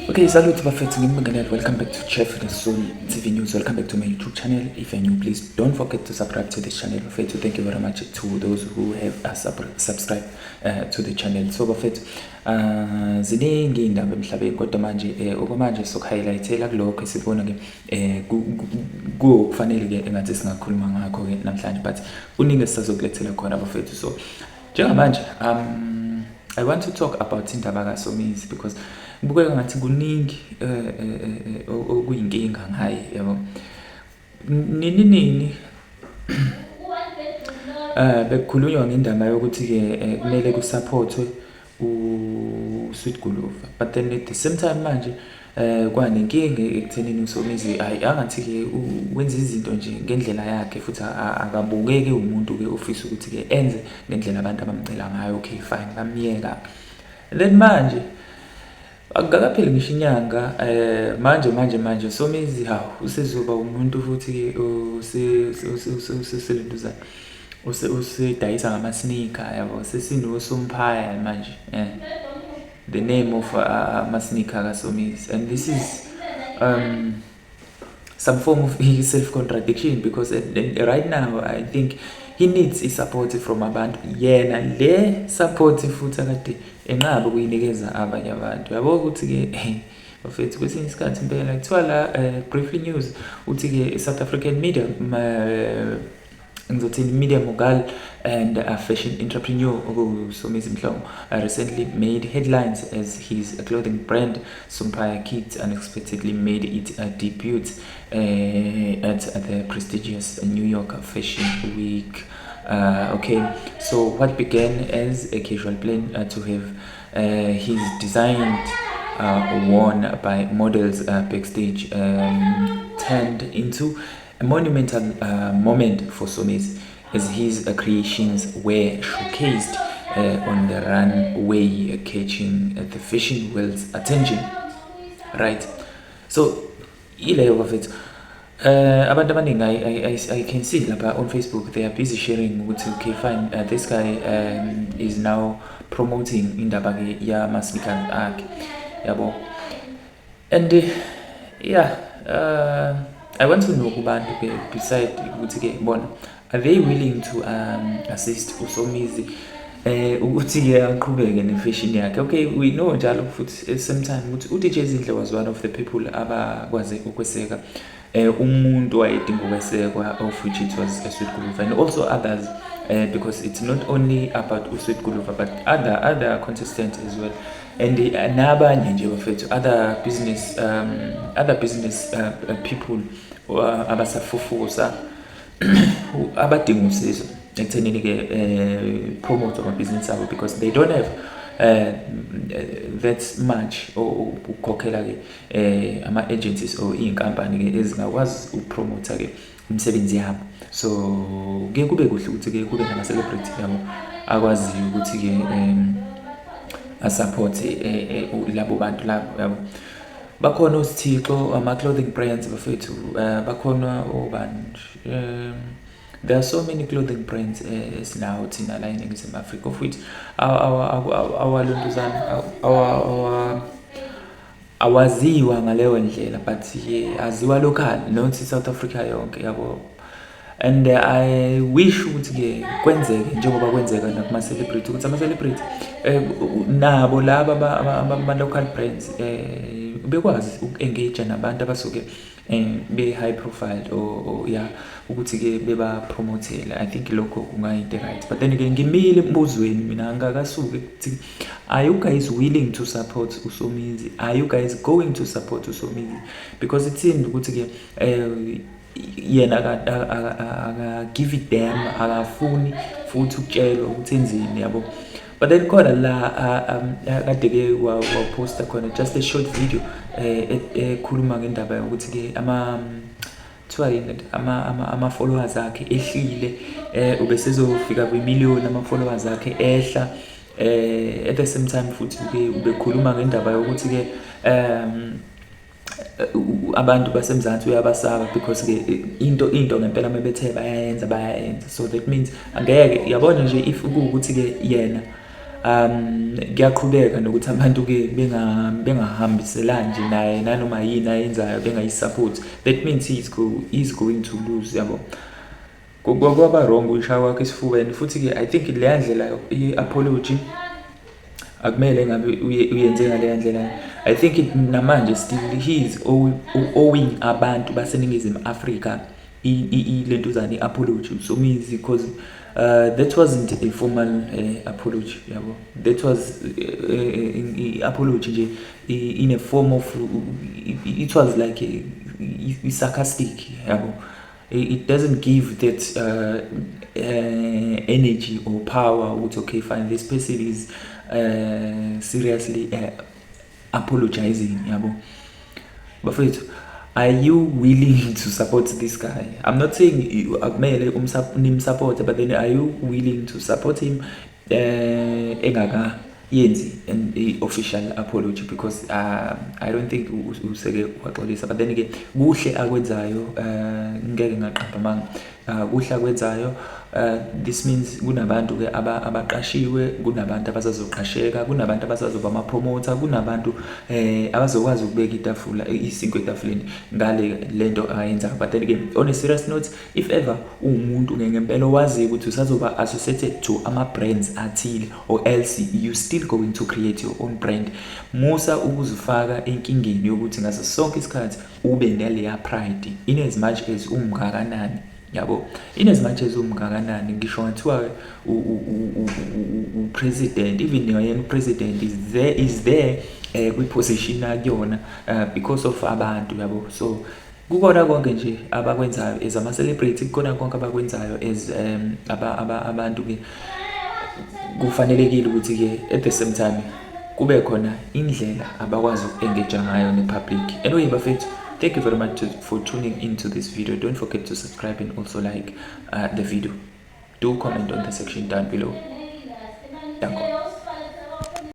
Okay, salute bafethu ngimbengenele. Welcome back to Chef the Soul TV News. Welcome back to my YouTube channel. If you're new, please don't forget to subscribe to this channel. Bafethu, thank you very much to those who have subscribed to the channel. So bafethu, ziningi indaba emhlabeni kodwa manje okwamanje sokuhighlightela kulokho esibona ke kufanele ke engathi singakhuluma ngakho ke namhlanje, but uningi sisazokulethela khona bafethu. So njengamanje I want to talk about indaba kaSomizi because kubukeka ngathi kuningi okuyinkinga ngaye, yabo. Nini bekukhulunywa ngendaba yokuthi ke kumele kusupportwe uSweet Guluva, but then at the same time manje kwanenkinga ekuthenini uSomizi angathi ke wenza izinto nje ngendlela yakhe futhi akabukeke umuntu ke ofisa ukuthi ke enze ngendlela abantu abamcela ngayo. Okay fine, bamiyeka. Then manje akakapheli ngisho inyanga manje Somizi usezoba umuntu futhi ke useselenduza usedayisa ngama-sneaker, yabo. SesinoSompaya manje, the name of ama-sneaker kaSomizi, and this is some form of self-contradiction because right now I think he needs support from abantu, yena le support futhi akade enqaba ukuyinikeza abanye abantu, yabo. Ukuthi ke bafethu kwesinye isikhathi impela kuthiwa la briefly news uthi ke South African media media mogul and a fashion entrepreneur Somizi Mhlomo recently made headlines as his clothing brand Sompaya Kids unexpectedly made its debut at the prestigious New York Fashion Week. Okay, so what began as a casual plan to have his design worn by models backstage turned into a monumental moment for Somizi as his creations were showcased on the runway, catching the fashion world's attention. Right, so ileyo of it. Abantu abaningi I can see lapha on Facebook they are busy sharing ukuthi okay fine, this guy is now promoting indaba ke yama-sneakers akhe, yabo. And I want to know kubantu ke beside ukuthi ke bona are they willing to assist uSomizi ukuthi ke aqhubeke ne-fashion yakhe. Okay, we know njalo futhi at the same time ukuthi uDJ Zinhle was one of the people abakwazi ukweseka umuntu wayedinga ukwesekwa, of which it was uSweet Guluva and also others, because it's not only about uSweet Guluva but other contestants as well, and nabanye nje bafethu other business people abasafufusa abadinga usizo ekuthenini ke promote ama-business abo because they don't have that much ukukhokhela ke ama-agencies or iy'nkampani ke ezingakwazi ukupromotha ke imisebenzi yabo. So ke kube kuhle ukuthi ke kube nama-celebrity yabo akwaziyo ukuthi ke asupporte labo bantu labo, yabo. Bakhona uSithixo, ama-clothing brands bafethu, bakhona obani, there are so many clothing brands esinawo thina la eNingizimu Afrika, of which awalontuzana awaziwa ngaleyo ndlela but aziwa local, not South Africa yonke, yabo. And I wish ukuthi ke kwenzeke njengoba kwenzeka nakuma-celebrity ukuthi ama-celebrity nabo laba ama-local brands bekwazi uku-engage nabantu abasuke be-high profile or ukuthi ke beba-promothele. I think lokho kungayinto right, but then ke ngimile embuzweni mina ngakasuke ukuthi are you guys willing to support uSomizi? Are you guys going to support uSomizi? Because it seemed ukuthi ke yena aka-give it them, akafuni futhi ukutshelwa ukuthi enzini, yabo. But then khona la kade ke waposta khona just a short video ekhuluma ngendaba yokuthi ke ama-followers akhe ehlile, ubesezofika kwi-million ama-followers akhe ehla. At the same time futhi ke ubekhuluma ngendaba yokuthi ke abantu basemzansi uyabasaba because ke into ngempela mebethe bayayenza, so that means angeke yabona nje if ukuthi ke yena kuyaqhubeka nokuthi abantu ke bengahambiselani nje naye nanoma yini ayenzayo bengayisupport. That means he's going to lose, yabo. Kwaba wrong uyishaya kwakhe esifubeni futhi ke I think leya ndlela i-apology akumele ngabe uyenze ngaleya ndlela. I think namanje still he is owing abantu baseningizimu Afrika lentuzana i-apology. So means because that wasn't a formal apology, yabo. That was apology nje in a form of it was like a sarcastic, yabo. It doesn't give that energy or power which, okay, fine, this person is seriously apologizing, yabo. Bafethu, are you willing to support this guy? I'm not saying you akumele nimsupport, but then are you willing to support him engaka yenzi an official apology? Because I don't think useke waxolisa, but then again kuhle akwenzayo, ngeke ngaqamba manga, kuhle akwenzayo. This means kunabantu ke abaqashiwe, kunabantu abasazoqasheka, kunabantu abasazoba ama promoter, kunabantu abazokwazi ukubeka itafula isinko etafuleni ngale lento ayenzayo. But then again, on a serious note, if ever umuntu ngempela wazi ukuthi usazoba associated to ama brands athile, or else you still going to create your own brand, musa ukuzifaka enkingeni yokuthi ngaso sonke isikhathi ube naleya pride in as much as umngakanani, yabo. In as much as umngakanani, ngisho ngathiwa president, even yena president is there kwi-position akuyona because of abantu, yabo. So kukona konke nje abakwenzayo as ama-celebrity, kukona konke abakwenzayo as abantu ke kufanelekile ukuthi ke at the same time kube khona indlela abakwazi uku-engage ngayo ne-public. Anyway bafethu, thank you very much for tuning into this video. Don't forget to subscribe and also like the video. Do comment on the section down below. Thank you.